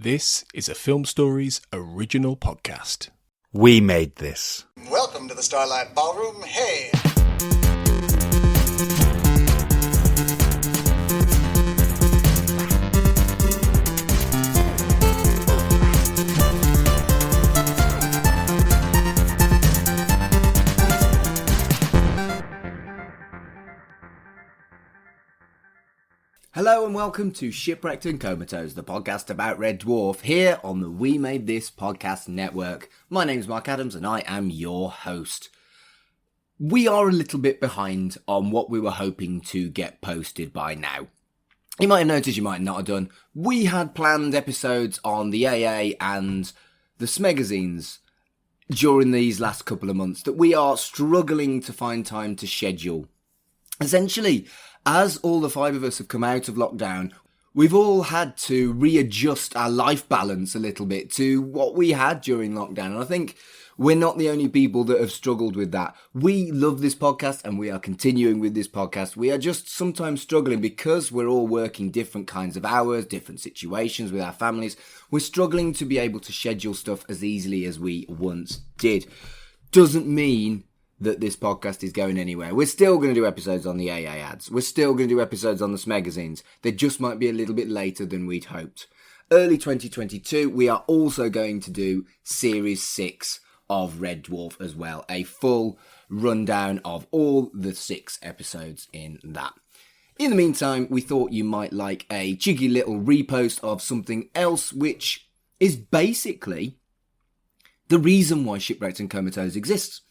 This is a Film Stories original podcast. We made this. Welcome to the Starlight Ballroom. Hey! Hello and welcome to Shipwrecked Comatose, the podcast about Red Dwarf, here on the We Made This podcast network. My name's Mark Adams and I am your host. We are a little bit behind on what we were hoping to get posted by now. You might have noticed, you might not have done. We had planned episodes on the AA and the Smegazines during these last couple of months that we are struggling to find time to schedule. Essentially, as all the five of us have come out of lockdown, we've all had to readjust our life balance a little bit to what we had during lockdown. And I think we're not the only people that have struggled with that. We love this podcast and we are continuing with this podcast. We are just sometimes struggling because we're all working different kinds of hours, different situations with our families. We're struggling to be able to schedule stuff as easily as we once did. Doesn't mean that this podcast is going anywhere. We're still going to do episodes on the AA ads. We're still going to do episodes on the Smegazines. They just might be a little bit later than we'd hoped. Early 2022, we are also going to do Series 6 of Red Dwarf as well. A full rundown of all the 6 episodes in that. In the meantime, we thought you might like a cheeky little repost of something else, which is basically the reason why Shipwrecked Comatose exists.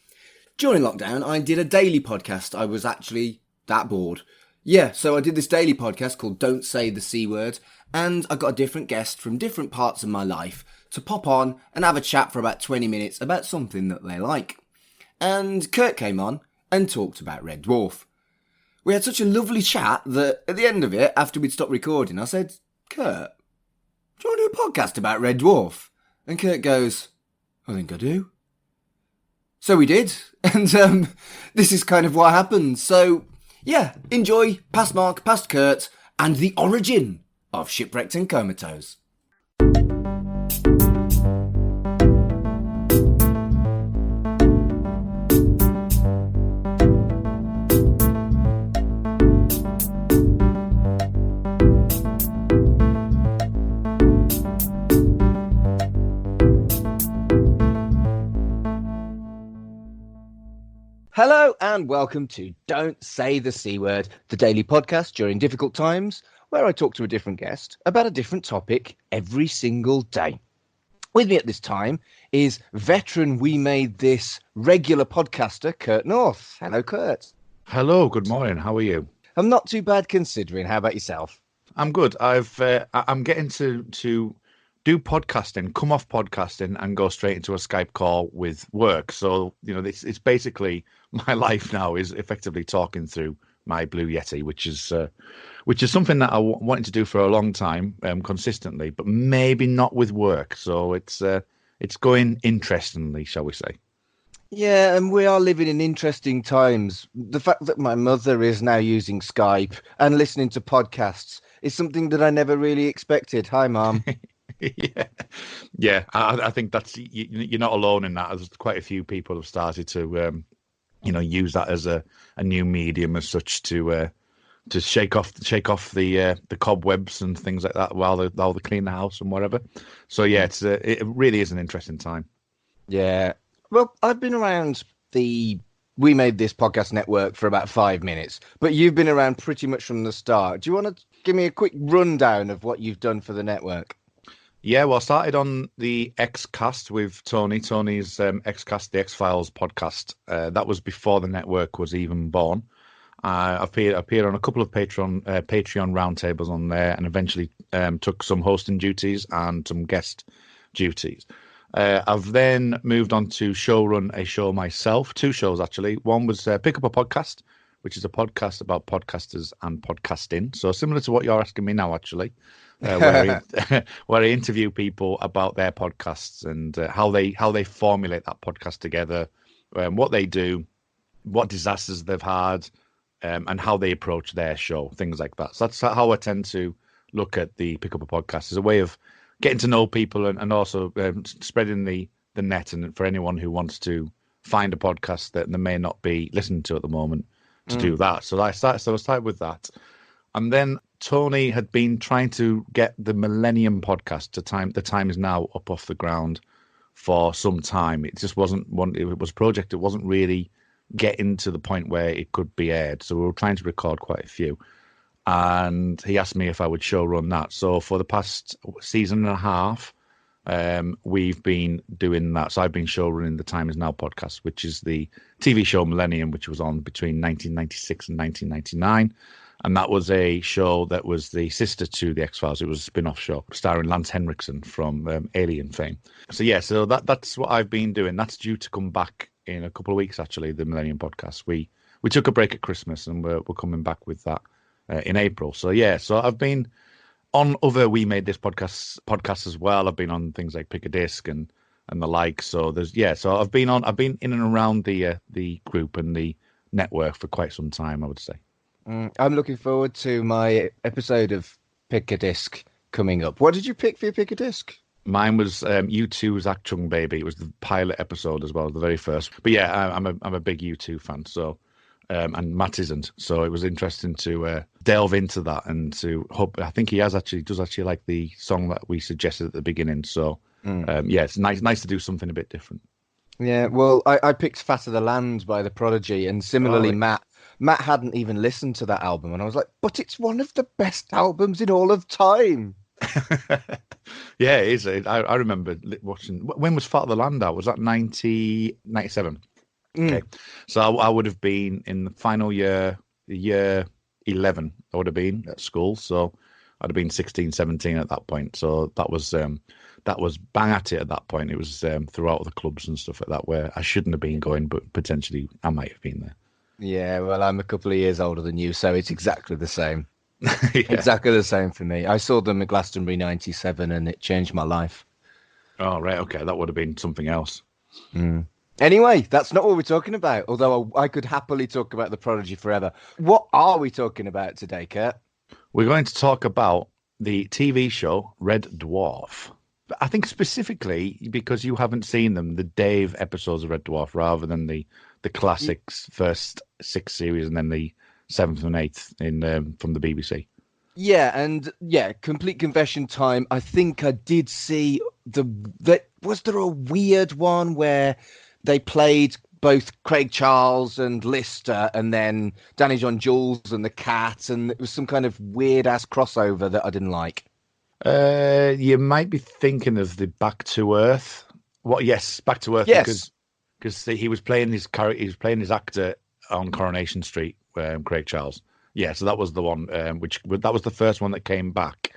During lockdown, I did a daily podcast. I was actually that bored. Yeah, so I did this daily podcast called Don't Say the C Word, and I got a different guest from different parts of my life to pop on and have a chat for about 20 minutes about something that they like. And Kurt came on and talked about Red Dwarf. We had such a lovely chat that at the end of it, after we'd stopped recording, I said, Kurt, do you want to do a podcast about Red Dwarf? And Kurt goes, I think I do. So we did, and this is kind of what happened. So, yeah, enjoy Past Mark, Past Kurt, and the origin of Shipwrecked Comatose. Hello and welcome to Don't Say the C Word, the daily podcast during difficult times where I talk to a different guest about a different topic every single day. With me at this time is veteran We Made This regular podcaster, Kurt North. Hello, Kurt. Hello, good morning. How are you? I'm not too bad considering. How about yourself? I'm good. I'm getting to do podcasting, come off podcasting and go straight into a Skype call with work. So, you know, it's basically my life now is effectively talking through my Blue Yeti, which is something that I wanted to do for a long time, consistently, but maybe not with work. So it's going interestingly, shall we say. Yeah, and we are living in interesting times. The fact that my mother is now using Skype and listening to podcasts is something that I never really expected. Hi, Mom. Yeah. I think that's you're not alone in that. There's quite a few people have started to, use that as a new medium as such to shake off the cobwebs and things like that while they clean the house and whatever. So yeah, it really is an interesting time. Yeah. Well, I've been around the We Made This podcast network for about 5 minutes, but you've been around pretty much from the start. Do you want to give me a quick rundown of what you've done for the network? Yeah, well, I started on the Xcast with Tony. Tony's Xcast, the X-Files podcast. That was before the network was even born. I appeared on a couple of Patreon roundtables on there, and eventually took some hosting duties and some guest duties. I've then moved on to showrun a show myself, 2 shows actually. One was Pick Up a Podcast, which is a podcast about podcasters and podcasting. So similar to what you're asking me now, actually. Where I interview people about their podcasts and how they formulate that podcast together, what they do, what disasters they've had, and how they approach their show, things like that. So that's how I tend to look at the Pick Up a Podcast as a way of getting to know people and also spreading the net, and for anyone who wants to find a podcast that they may not be listening to at the moment to do that. So I started with that. And then Tony had been trying to get the Millennium podcast the time is now up off the ground for some time. It just wasn't one. It was a project that wasn't really getting to the point where it could be aired. So we were trying to record quite a few. And he asked me if I would show run that. So for the past season and a half, we've been doing that. So I've been showrunning the Time Is Now podcast, which is the TV show Millennium, which was on between 1996 and 1999. And that was a show that was the sister to The X-Files. It was a spin-off show starring Lance Henriksen from Alien fame. So that's what I've been doing. That's due to come back in a couple of weeks, actually, the Millennium podcast. We took a break at Christmas, and we're coming back with that in April. So I've been on other We Made This podcasts as well. I've been on things like Pick a Disc and the like. So so I've been in and around the group and the network for quite some time, I would say. I'm looking forward to my episode of Pick a Disc coming up. What did you pick for your Pick a Disc? Mine was U2's Act Chung Baby. It was the pilot episode as well, the very first. But yeah, I'm a big U2 fan. So and Matt isn't. So it was interesting to delve into that and to hope. I think he does actually like the song that we suggested at the beginning. So it's nice to do something a bit different. Yeah, well, I picked Fatter the Land by The Prodigy, and similarly, Matt hadn't even listened to that album, and I was like, but it's one of the best albums in all of time. Yeah, it is. I remember watching. When was Fatter the Land out? Was that 1997? Okay, so I would have been in the final year 11. I would have been at school, so I'd have been 16, 17 at that point. So that was bang at it at that point. It was throughout the clubs and stuff like that where I shouldn't have been going, but potentially I might have been there. Yeah, well, I'm a couple of years older than you, so it's exactly the same. Yeah. Exactly the same for me. I saw them at Glastonbury 97 and it changed my life. Oh, right. Okay. That would have been something else. Anyway, that's not what we're talking about, although I could happily talk about The Prodigy forever. What are we talking about today, Kurt? We're going to talk about the TV show Red Dwarf. I think specifically because you haven't seen them, the Dave episodes of Red Dwarf, rather than the classics first 6 series and then the 7th and 8th from the BBC. Yeah, and complete confession time. I think I did see was there a weird one where they played both Craig Charles and Lister, and then Danny John Jules and the Cat, and it was some kind of weird ass crossover that I didn't like. You might be thinking of the Back to Earth. Yes, Back to Earth. Yes, because he was playing his character. He was playing his actor on Coronation Street, Craig Charles. Yeah, so that was the one. That was the first one that came back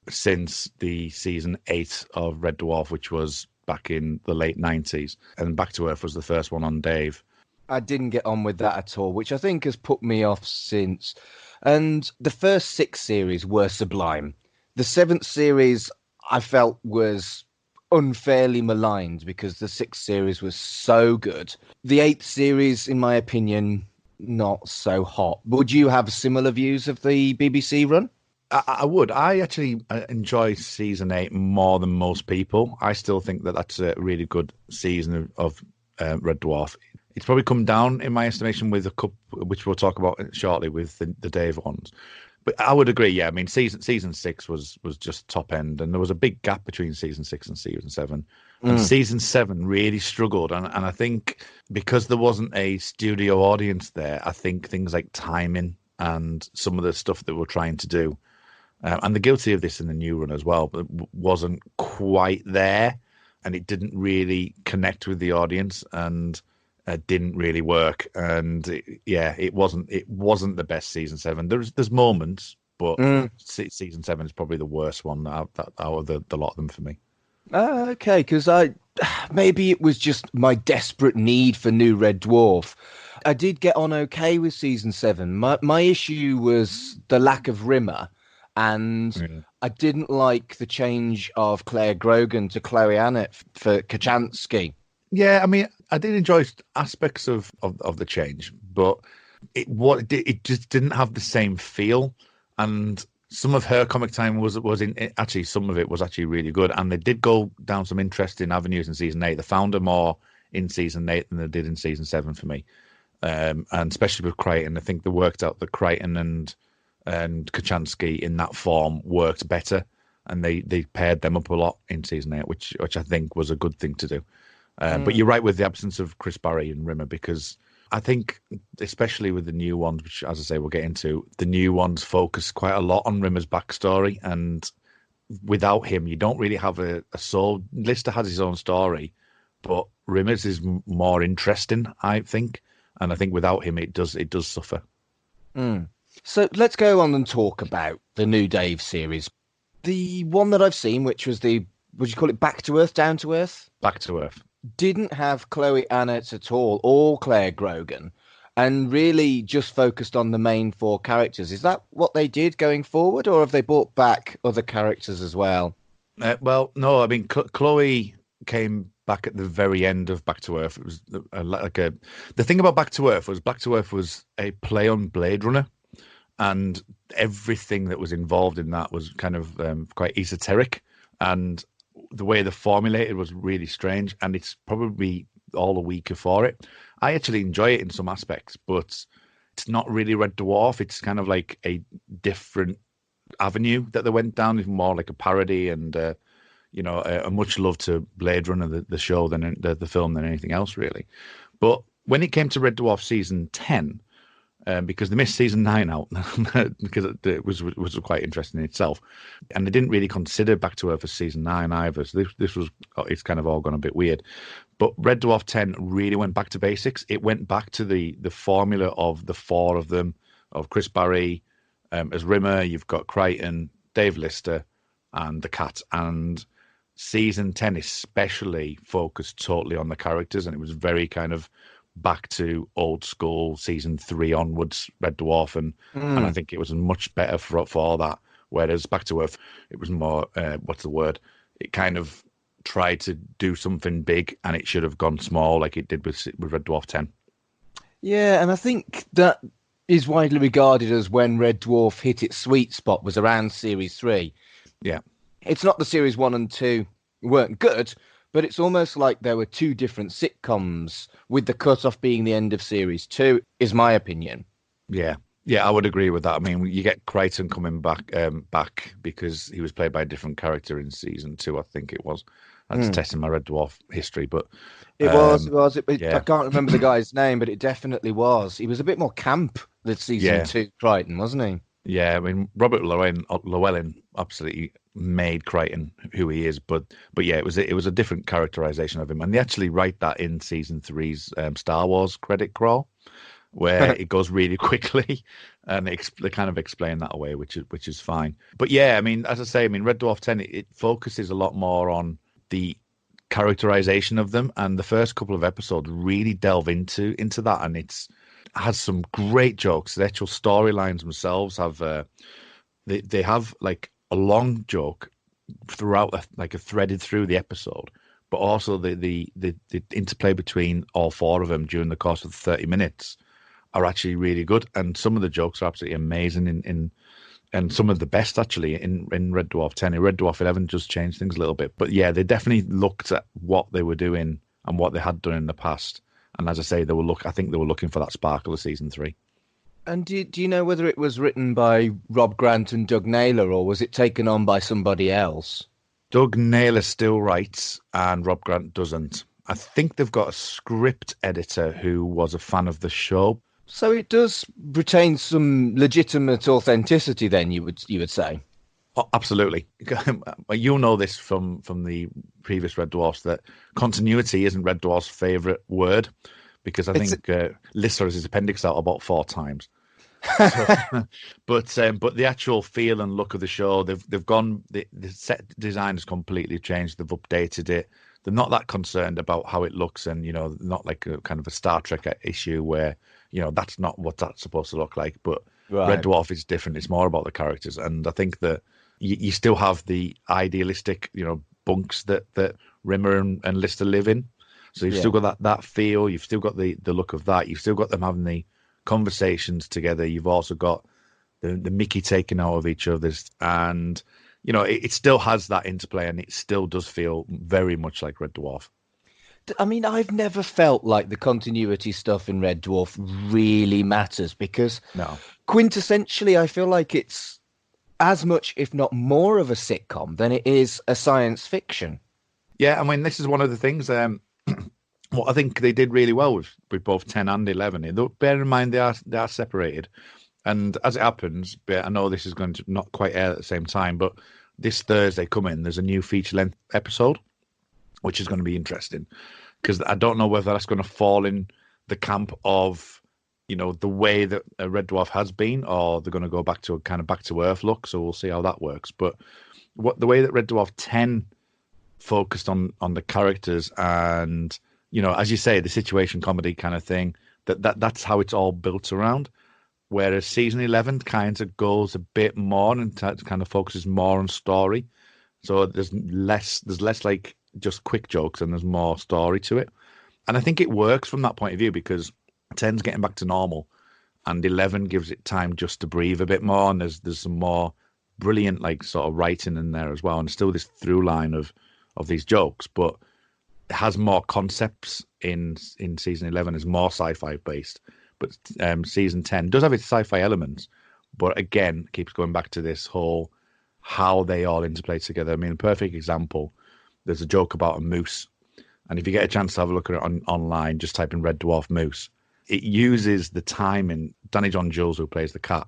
since the season 8 of Red Dwarf, which was back in the late 90s. And Back to Earth was the first one on Dave. I didn't get on with that at all, which I think has put me off since. And the first 6 series were sublime. The 7th series I felt was unfairly maligned because the 6th series was so good. The 8th series, in my opinion, not so hot. Would you have similar views of the BBC run? I would. I actually enjoy season 8 more than most people. I still think that that's a really good season of Red Dwarf. It's probably come down in my estimation with a couple, which we'll talk about shortly, with the Dave ones. But I would agree. Yeah, I mean, season 6 was just top end, and there was a big gap between season 6 and season 7. And season 7 really struggled, and I think because there wasn't a studio audience there, I think things like timing and some of the stuff that we're trying to do, and they're guilty of this in the new run as well, but wasn't quite there, and it didn't really connect with the audience, and didn't really work. And it wasn't the best season 7. There's moments, but season 7 is probably the worst one out of the lot of them for me. Okay, because maybe it was just my desperate need for new Red Dwarf. I did get on okay with season 7. My issue was the lack of Rimmer, and I didn't like the change of Claire Grogan to Chloe Annett for Kachansky. Yeah, I mean, I did enjoy aspects of the change, but it just didn't have the same feel. And some of her comic time was actually some of it was actually really good, and they did go down some interesting avenues in season 8. They found her more in season 8 than they did in season 7 for me, and especially with Crichton. I think they worked out that Crichton and Kachansky in that form worked better, and they paired them up a lot in season 8, which I think was a good thing to do. But you're right with the absence of Chris Barry and Rimmer, because I think, especially with the new ones, which, as I say, we'll get into, the new ones focus quite a lot on Rimmer's backstory. And without him, you don't really have a soul. Lister has his own story, but Rimmer's is more interesting, I think. And I think without him, it does suffer. So let's go on and talk about the new Dave series. The one that I've seen, which was would you call it Back to Earth, Down to Earth? Back to Earth. Didn't have Chloe Annett at all, or Claire Grogan, and really just focused on the main 4 characters. Is that what they did going forward, or have they brought back other characters as well? Well, no, I mean, Chloe came back at the very end of Back to Earth. It was the thing about Back to Earth was a play on Blade Runner, and everything that was involved in that was kind of quite esoteric, and the way they formulated was really strange, and it's probably all the weaker for it. I actually enjoy it in some aspects, but it's not really Red Dwarf. It's kind of like a different avenue that they went down, even more like a parody, and a much love to Blade Runner, the show, than the film, than anything else really. But when it came to Red Dwarf season 10, because they missed season 9 out because it was quite interesting in itself, and they didn't really consider Back to Earth for season 9 either. So it's kind of all gone a bit weird. But Red Dwarf 10 really went back to basics. It went back to the formula of the 4 of them, of Chris Barry as Rimmer. You've got Crichton, Dave Lister, and the Cat. And season 10 especially focused totally on the characters, and it was very kind of back to old school season 3 onwards Red Dwarf, and I think it was much better for that. Whereas Back to Earth, it was more it kind of tried to do something big, and it should have gone small like it did with Red Dwarf 10. Yeah, and I think that is widely regarded as when Red Dwarf hit its sweet spot, was around series 3. Yeah, it's not the series 1 and 2 weren't good, but it's almost like there were 2 different sitcoms, with the cutoff being the end of series 2, is my opinion. Yeah, I would agree with that. I mean, you get Crichton coming back because he was played by a different character in season 2, I think it was. That's testing my Red Dwarf history, but it was. Yeah. I can't remember the guy's name, but it definitely was. He was a bit more camp than season 2 Crichton, wasn't he? Yeah, I mean, Robert Llewellyn absolutely made Crichton who he is, but yeah, it was a different characterization of him, and they actually write that in season 3's Star Wars credit crawl, where it goes really quickly, and they kind of explain that away, which is fine. But yeah, I mean, as I say, I mean, Red Dwarf 10 it focuses a lot more on the characterization of them, and the first couple of episodes really delve into that, and it has some great jokes. The actual storylines themselves have they have like a long joke throughout, like a threaded through the episode, but also the interplay between all 4 of them during the course of 30 minutes are actually really good, and some of the jokes are absolutely amazing in and some of the best actually in Red Dwarf 10. In Red Dwarf 11 just changed things a little bit, but yeah, they definitely looked at what they were doing and what they had done in the past. And as I say, I think they were looking for that sparkle of season 3. And do you know whether it was written by Rob Grant and Doug Naylor, or was it taken on by somebody else? Doug Naylor still writes, and Rob Grant doesn't. I think they've got a script editor who was a fan of the show. So it does retain some legitimate authenticity, then, you would say? Oh, absolutely. You'll know this from the previous Red Dwarfs, that continuity isn't Red Dwarf's favourite word, because I think Lister has his appendix out about 4 times. So, but the actual feel and look of the show, they've gone. The set design has completely changed. They've updated it. They're not that concerned about how it looks, and not like a kind of a Star Trek issue where that's not what that's supposed to look like. But right. Red Dwarf is different. It's more about the characters, and I think that you still have the idealistic, bunks that Rimmer and Lister live in. So you've still got that feel. You've still got the look of that. You've still got them having the conversations together. You've also got the Mickey taking out of each other's, and it still has that interplay, and it still does feel very much like Red Dwarf. I mean, I've never felt like the continuity stuff in Red Dwarf really matters because No. quintessentially, I feel like it's as much, if not more, of a sitcom than it is a science fiction. Yeah, I mean, this is one of the things. What I think they did really well with both 10 and 11. Though, bear in mind they are separated, and as it happens, I know this is going to not quite air at the same time, but this Thursday coming, there's a new feature-length episode, which is going to be interesting because I don't know whether that's going to fall in the camp of the way that Red Dwarf has been, or they're going to go back to a kind of back to earth look. So we'll see how that works. But the way that Red Dwarf 10 focused on the characters and as you say, the situation comedy kind of thing, that's how it's all built around. Whereas season 11 kind of goes a bit more and kind of focuses more on story. So there's less like just quick jokes and there's more story to it. And I think it works from that point of view because 10's getting back to normal and 11 gives it time just to breathe a bit more. And there's some more brilliant like sort of writing in there as well. And still this through line of these jokes, but it has more concepts in season 11. Is more sci-fi based. But season 10 does have its sci-fi elements, but again, keeps going back to this whole how they all interplay together. I mean, a perfect example, there's a joke about a moose. And if you get a chance to have a look at it online, just type in Red Dwarf Moose. It uses the timing. Danny John Jules, who plays the cat,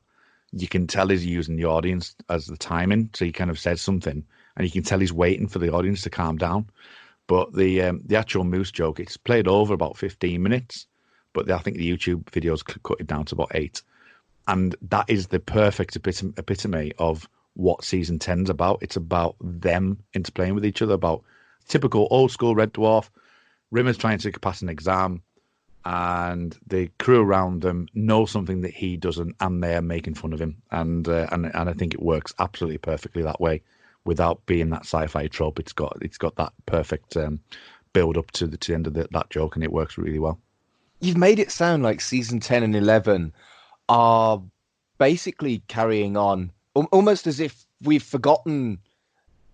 you can tell he's using the audience as the timing. So he kind of says something, and you can tell he's waiting for the audience to calm down. But the actual moose joke, it's played over about 15 minutes. But I think the YouTube videos cut it down to about 8. And that is the perfect epitome of what season 10's about. It's about them interplaying with each other, about typical old school Red Dwarf. Rimmer's trying to pass an exam, and the crew around them know something that he doesn't, and they're making fun of him. And I think it works absolutely perfectly that way, without being that sci-fi trope. It's got that perfect build up to the end of that joke, and it works really well. You've made it sound like season 10 and 11 are basically carrying on almost as if we've forgotten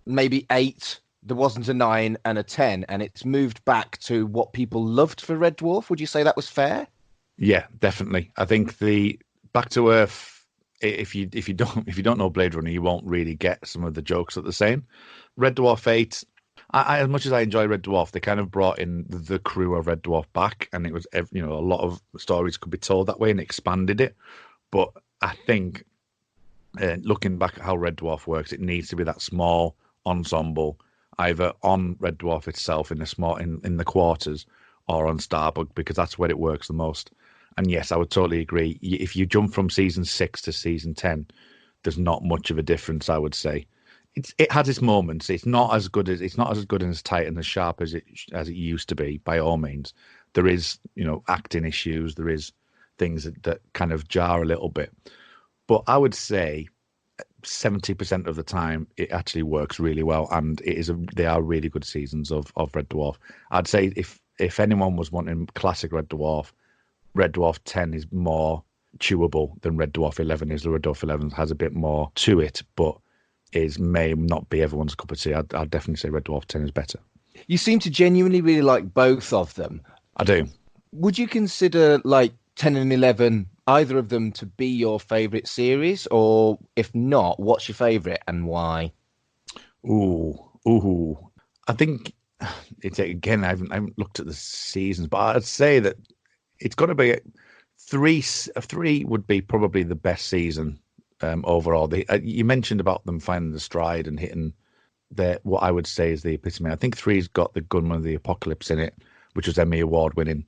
maybe 8, there wasn't a 9 and a 10, and it's moved back to what people loved for Red Dwarf. Would you say that was fair? Yeah, definitely. I think the Back to Earth, if you don't know Blade Runner, you won't really get some of the jokes that they're saying. Red Dwarf 8, I as much as I enjoy Red Dwarf, they kind of brought in the crew of Red Dwarf back, and it was a lot of stories could be told that way and expanded it. But I think looking back at how Red Dwarf works, it needs to be that small ensemble, either on Red Dwarf itself in the quarters or on Starbug, because that's where it works the most. And yes, I would totally agree. If you jump from season 6 to season 10, there's not much of a difference, I would say. It has its moments. It's not as good and as tight and as sharp as it used to be, by all means. There is, acting issues. There is things that kind of jar a little bit. But I would say 70% of the time it actually works really well, and they are really good seasons of Red Dwarf. I'd say if anyone was wanting classic Red Dwarf 10 is more chewable than Red Dwarf 11 is. The Red Dwarf 11 has a bit more to it, but may not be everyone's cup of tea. I'd definitely say Red Dwarf 10 is better. You seem to genuinely really like both of them. I do. Would you consider like 10 and 11, either of them, to be your favourite series? Or if not, what's your favourite and why? Ooh. I think it's, again, I haven't looked at the seasons, but I'd say that it's got to be three would be probably the best season overall. You mentioned about them finding the stride and hitting what I would say is the epitome. I think 3's got the Gunman of the Apocalypse in it, which was Emmy Award winning.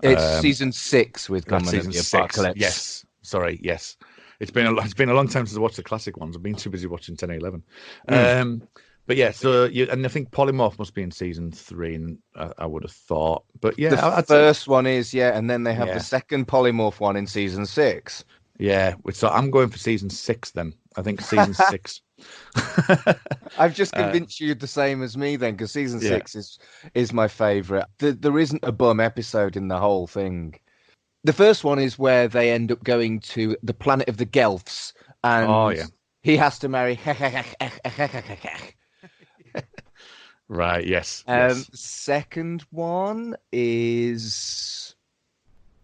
It's season 6 with Gunman of the Apocalypse. Yes, sorry, yes. It's been a long time since I watched the classic ones. I've been too busy watching 10 and 11. But yeah, so and I think Polymorph must be in season 3, and I would have thought. But yeah, the first one is, and then they have the second Polymorph one in season 6. Yeah, so I'm going for season 6 then. I think season 6. I've just convinced you the same as me then, because season 6 is my favourite. There isn't a bum episode in the whole thing. The first one is where they end up going to the planet of the Gelfs, and Oh, yeah. he has to marry. Right. Yes. Yes. Second one is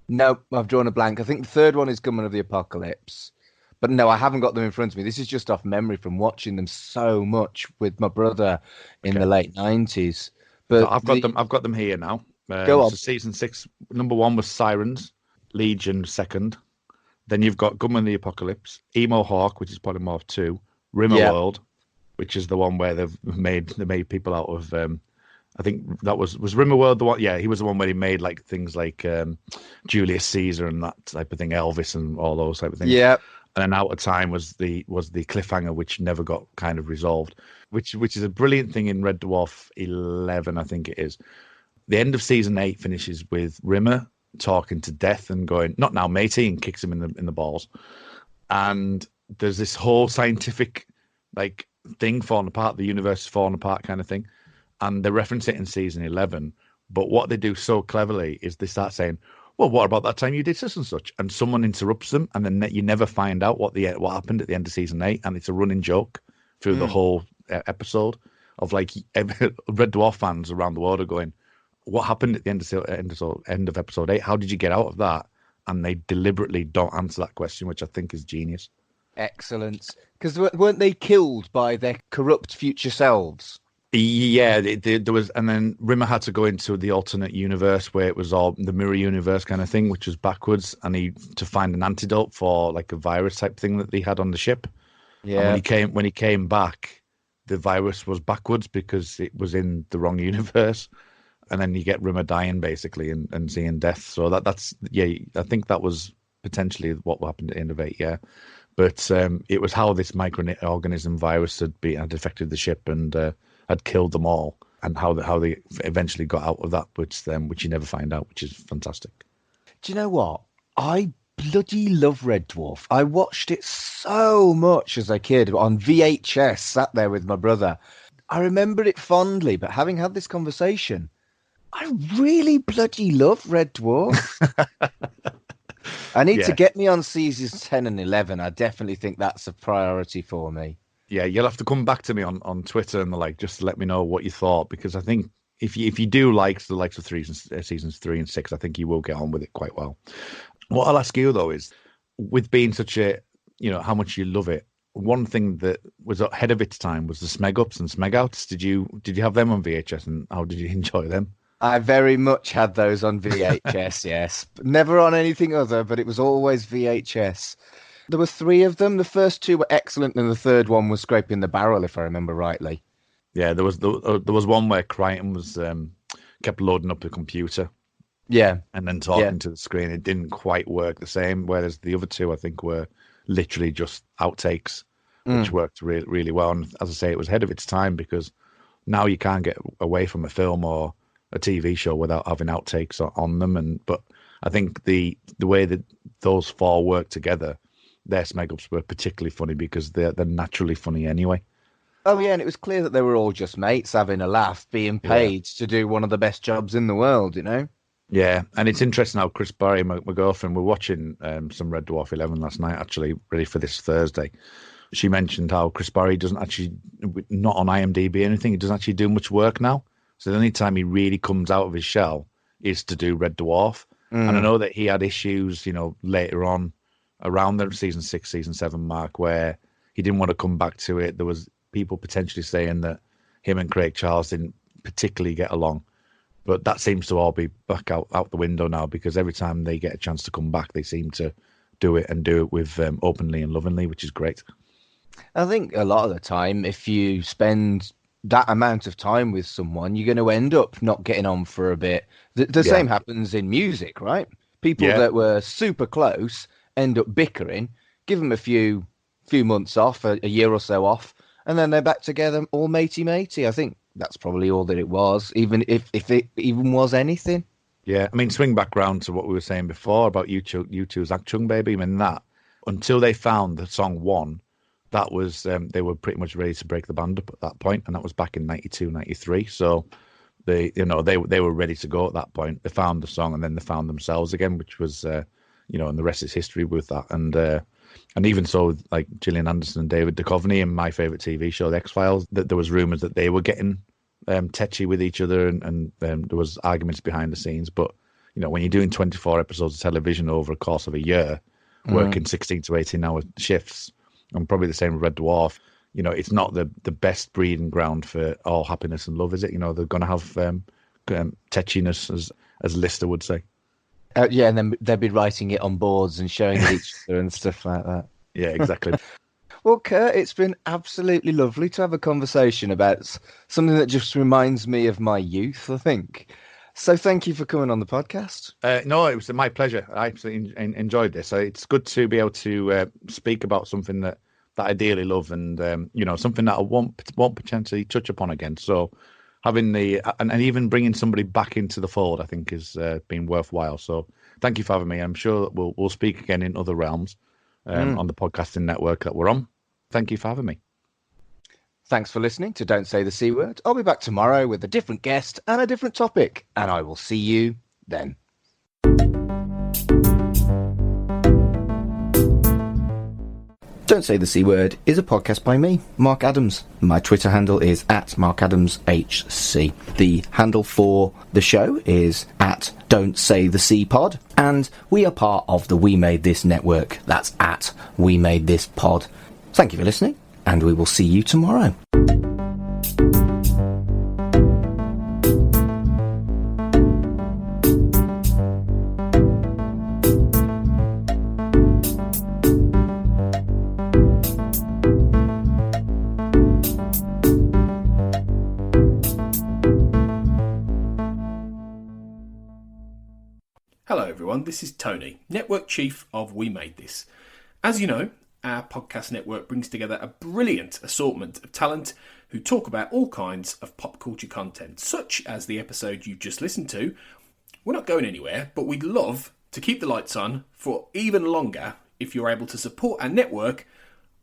no, I've drawn a blank. I think the third one is Gunman of the Apocalypse, but no, I haven't got them in front of me. This is just off memory from watching them so much with my brother in Okay. the late 90s. No, But I've got them. I've got them here now. Go on. So season 6, number 1 was Sirens, Legion second. Then you've got Gunman of the Apocalypse, Emo Hawk, which is Polymorph 2, Yeah. Rimmerworld, which is the one where they made people out of. I think that was Rimmerworld the one. Yeah, he was the one where he made like things like Julius Caesar and that type of thing, Elvis and all those type of things. Yeah. And then Out of Time was the cliffhanger, which never got kind of resolved, which is a brilliant thing in Red Dwarf 11, I think it is. The end of season 8 finishes with Rimmer talking to Death and going, "Not now, matey," and kicks him in the balls. And there's this whole scientific like thing falling apart, the universe is falling apart kind of thing. And they reference it in season 11. But what they do so cleverly is they start saying, "Well, what about that time you did such and such?" And someone interrupts them, and then you never find out what happened at the end of season 8. And it's a running joke through the whole episode of like Red Dwarf fans around the world are going, "What happened at the end of episode 8? How did you get out of that?" And they deliberately don't answer that question, which I think is genius. Excellent. Because weren't they killed by their corrupt future selves? Yeah, there was, and then Rimmer had to go into the alternate universe where it was all the mirror universe kind of thing, which was backwards, and he to find an antidote for like a virus type thing that they had on the ship. Yeah. And when he came back, the virus was backwards because it was in the wrong universe. And then you get Rimmer dying basically and seeing death. So that's I think that was potentially what happened at the end of 8. Yeah, but it was how this microorganism virus had affected the ship and had killed them all, and how they eventually got out of that, which you never find out, which is fantastic. Do you know what? I bloody love Red Dwarf. I watched it so much as a kid on VHS, sat there with my brother. I remember it fondly, but having had this conversation, I really bloody love Red Dwarf. I need to get me on seasons 10 and 11. I definitely think that's a priority for me. Yeah, you'll have to come back to me on Twitter and the like, just to let me know what you thought, because I think if you do like the likes of seasons 3 and 6, I think you will get on with it quite well. What I'll ask you though is, with being such a, how much you love it, one thing that was ahead of its time was the Smeg Ups and Smeg Outs. Did you have them on VHS, and how did you enjoy them? I very much had those on VHS, yes. Never on anything other, but it was always VHS. There were 3 of them. The first 2 were excellent, and the third one was scraping the barrel, if I remember rightly. Yeah, there was one where Crichton was kept loading up the computer. Yeah. And then talking to the screen. It didn't quite work the same, whereas the other 2, I think, were literally just outtakes, which worked really well. And as I say, it was ahead of its time, because now you can't get away from a film or a TV show without having outtakes on them. But I think the way that those 4 work together, their Smeg Ups were particularly funny because they're naturally funny anyway. Oh, yeah, and it was clear that they were all just mates having a laugh, being paid to do one of the best jobs in the world, Yeah, and it's interesting how Chris Barry, my girlfriend, we're watching some Red Dwarf 11 last night, actually, ready for this Thursday. She mentioned how Chris Barry doesn't actually, not on IMDb or anything, he doesn't actually do much work now. So the only time he really comes out of his shell is to do Red Dwarf. And I know that he had issues, later on around the season 6, season 7 mark, where he didn't want to come back to it. There was people potentially saying that him and Craig Charles didn't particularly get along. But that seems to all be back out the window now, because every time they get a chance to come back, they seem to do it with openly and lovingly, which is great. I think a lot of the time, if you spend that amount of time with someone, you're going to end up not getting on for a bit. The same happens in music, right? People that were super close end up bickering, give them a few months off, a year or so off, and then they're back together, all matey. I think that's probably all that it was, even if it even was anything. Yeah, I mean, swing back round to what we were saying before about U2's Achtung Baby. I mean, that until they found the song One, that was they were pretty much ready to break the band up at that point, and that was back in 92, 93. So they were ready to go at that point. They found the song, and then they found themselves again, which was and the rest is history with that. And And even so, like Gillian Anderson and David Duchovny in my favourite TV show, The X-Files, that there was rumours that they were getting tetchy with each other, and there was arguments behind the scenes. But, you know, when you're doing 24 episodes of television over a course of a year, working 16 to 18-hour shifts, and probably the same with Red Dwarf, you know, it's not the best breeding ground for all happiness and love, is it? You know, they're going to have tetchiness, as Lister would say. Yeah, and then they'll be writing it on boards and showing it each other and stuff like that. Yeah, exactly. Well, Kurt, it's been absolutely lovely to have a conversation about something that just reminds me of my youth, I think. So thank you for coming on the podcast. No, it was my pleasure. I absolutely enjoyed this. It's good to be able to speak about something that I dearly love, and you know, something that I won't potentially touch upon again. So having and even bringing somebody back into the fold, I think, has been worthwhile. So thank you for having me. I'm sure that we'll speak again in other realms on the podcasting network that we're on. Thank you for having me. Thanks for listening to Don't Say the C Word. I'll be back tomorrow with a different guest and a different topic, and I will see you then. Don't Say the C Word is a podcast by me, Mark Adams. My Twitter handle is @MarkAdamsHC. The handle for the show is @Don'tSayTheCPod, and we are part of the We Made This network. That's @WeMadeThisPod. Thank you for listening, and we will see you tomorrow. Hello everyone, this is Tony, Network Chief of We Made This. As you know, our podcast network brings together a brilliant assortment of talent who talk about all kinds of pop culture content, such as the episode you've just listened to. We're not going anywhere, but we'd love to keep the lights on for even longer if you're able to support our network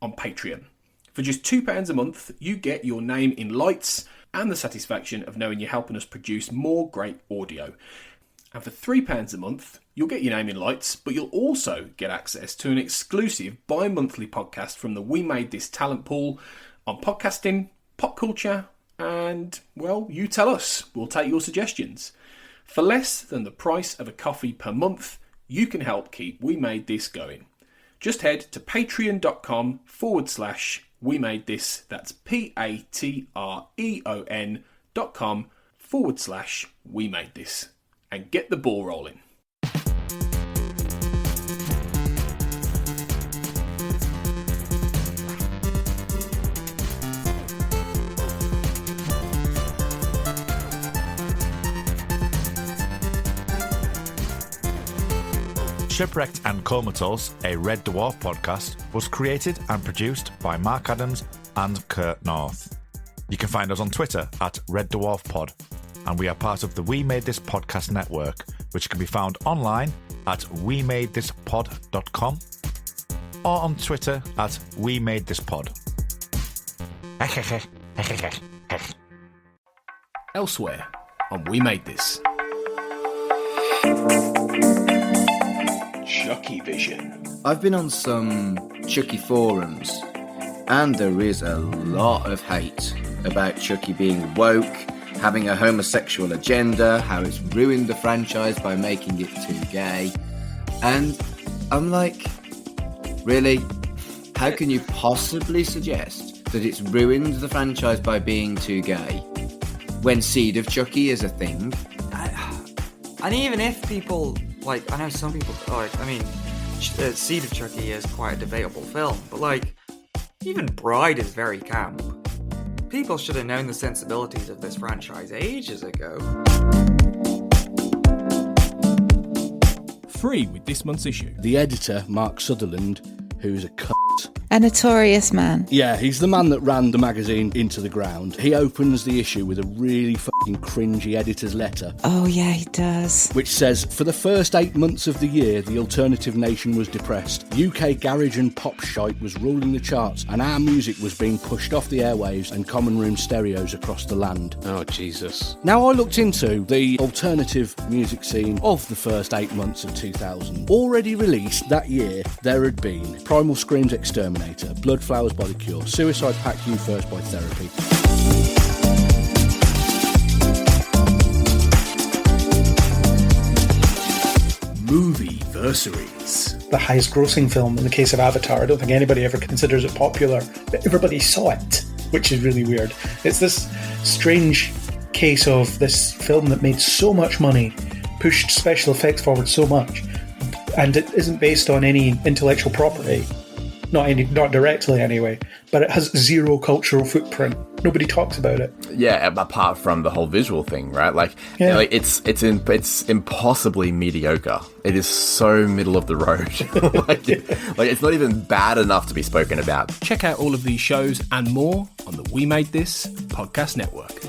on Patreon. For just £2 a month, you get your name in lights and the satisfaction of knowing you're helping us produce more great audio. And for £3 a month, you'll get your name in lights, but you'll also get access to an exclusive bi-monthly podcast from the We Made This talent pool on podcasting, pop culture, and, well, you tell us. We'll take your suggestions. For less than the price of a coffee per month, you can help keep We Made This going. Just head to patreon.com/We Made This. That's patreon.com/We Made This. And get the ball rolling. Shipwrecked and Comatose, a Red Dwarf podcast, was created and produced by Mark Adams and Kurt North. You can find us on Twitter @RedDwarfPod, and we are part of the We Made This podcast network, which can be found online at WeMadeThisPod.com or on Twitter @WeMadeThisPod. Elsewhere on We Made This. Chucky Vision. I've been on some Chucky forums, and there is a lot of hate about Chucky being woke, having a homosexual agenda, how it's ruined the franchise by making it too gay. And I'm like, really? How can you possibly suggest that it's ruined the franchise by being too gay when Seed of Chucky is a thing? And even if people, like, I know some people, like, I mean, Seed of Chucky is quite a debatable film, but, like, even Bride is very camp. People should have known the sensibilities of this franchise ages ago. Free with this month's issue. The editor, Mark Sutherland, who's a cunt, A notorious man. Yeah, he's the man that ran the magazine into the ground. He opens the issue with a really fucking cringy editor's letter. Oh, yeah, he does. Which says, for the first 8 months of the year, the alternative nation was depressed. UK garage and pop shite was ruling the charts, and our music was being pushed off the airwaves and common room stereos across the land. Oh, Jesus. Now, I looked into the alternative music scene of the first 8 months of 2000. Already released that year, there had been Primal Scream's Exterminator, Blood Flowers by The Cure, Suicide Pact You First by Therapy. Movie-versaries. The highest grossing film in the case of Avatar. I don't think anybody ever considers it popular, but everybody saw it, which is really weird. It's this strange case of this film that made so much money, pushed special effects forward so much, and it isn't based on any intellectual property. Not directly anyway, but it has zero cultural footprint. Nobody talks about it. Yeah, apart from the whole visual thing, right? It's impossibly mediocre. It is so middle of the road. It's not even bad enough to be spoken about. Check out all of these shows and more on the We Made This podcast network.